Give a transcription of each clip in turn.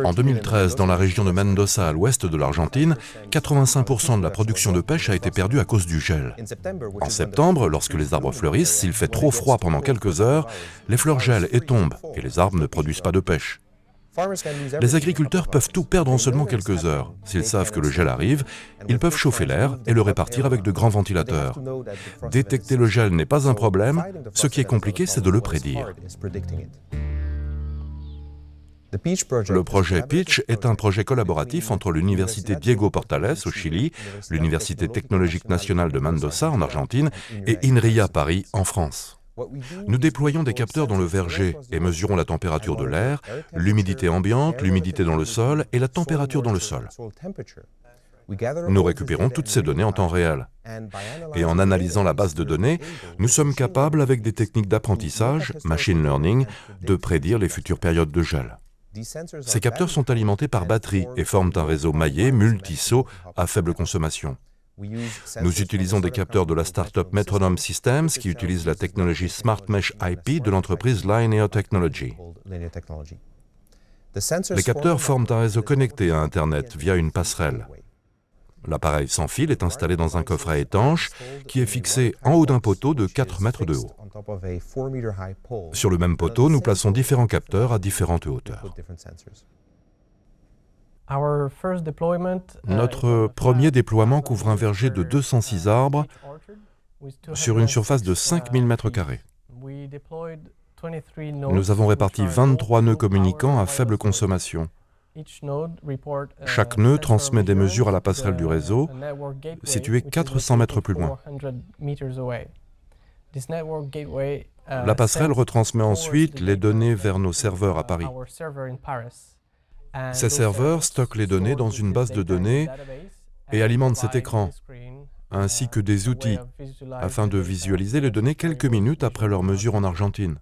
En 2013, dans la région de Mendoza, à l'ouest de l'Argentine, 85% de la production de pêche a été perdue à cause du gel. En septembre, lorsque les arbres fleurissent, s'il fait trop froid pendant quelques heures, les fleurs gèlent et tombent, et les arbres ne produisent pas de pêche. Les agriculteurs peuvent tout perdre en seulement quelques heures. S'ils savent que le gel arrive, ils peuvent chauffer l'air et le répartir avec de grands ventilateurs. Détecter le gel n'est pas un problème, ce qui est compliqué, c'est de le prédire. Le projet Pitch est un projet collaboratif entre l'université Diego Portales au Chili, l'université technologique nationale de Mendoza en Argentine et INRIA Paris en France. Nous déployons des capteurs dans le verger et mesurons la température de l'air, l'humidité ambiante, l'humidité dans le sol et la température dans le sol. Nous récupérons toutes ces données en temps réel. Et en analysant la base de données, nous sommes capables, avec des techniques d'apprentissage, machine learning, de prédire les futures périodes de gel. Ces capteurs sont alimentés par batterie et forment un réseau maillé multi-sauts à faible consommation. Nous utilisons des capteurs de la start-up Metronome Systems qui utilisent la technologie Smart Mesh IP de l'entreprise Linear Technology. Les capteurs forment un réseau connecté à Internet via une passerelle. L'appareil sans fil est installé dans un coffret étanche qui est fixé en haut d'un poteau de 4 mètres de haut. Sur le même poteau, nous plaçons différents capteurs à différentes hauteurs. Notre premier déploiement couvre un verger de 206 arbres sur une surface de 5000 m². Nous avons réparti 23 nœuds communicants à faible consommation. Chaque nœud transmet des mesures à la passerelle du réseau, située 400 mètres plus loin. La passerelle retransmet ensuite les données vers nos serveurs à Paris. Ces serveurs stockent les données dans une base de données et alimentent cet écran, ainsi que des outils, afin de visualiser les données quelques minutes après leur mesure en Argentine.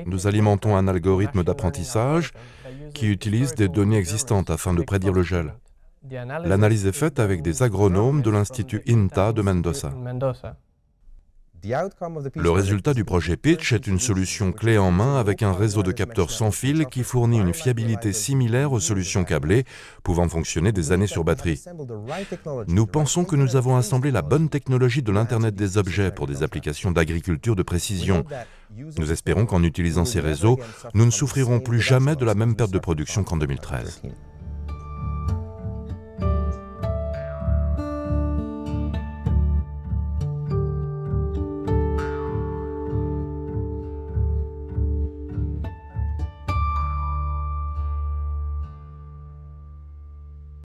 Nous alimentons un algorithme d'apprentissage qui utilise des données existantes afin de prédire le gel. L'analyse est faite avec des agronomes de l'Institut INTA de Mendoza. Le résultat du projet Pitch est une solution clé en main avec un réseau de capteurs sans fil qui fournit une fiabilité similaire aux solutions câblées, pouvant fonctionner des années sur batterie. Nous pensons que nous avons assemblé la bonne technologie de l'Internet des objets pour des applications d'agriculture de précision. Nous espérons qu'en utilisant ces réseaux, nous ne souffrirons plus jamais de la même perte de production qu'en 2013.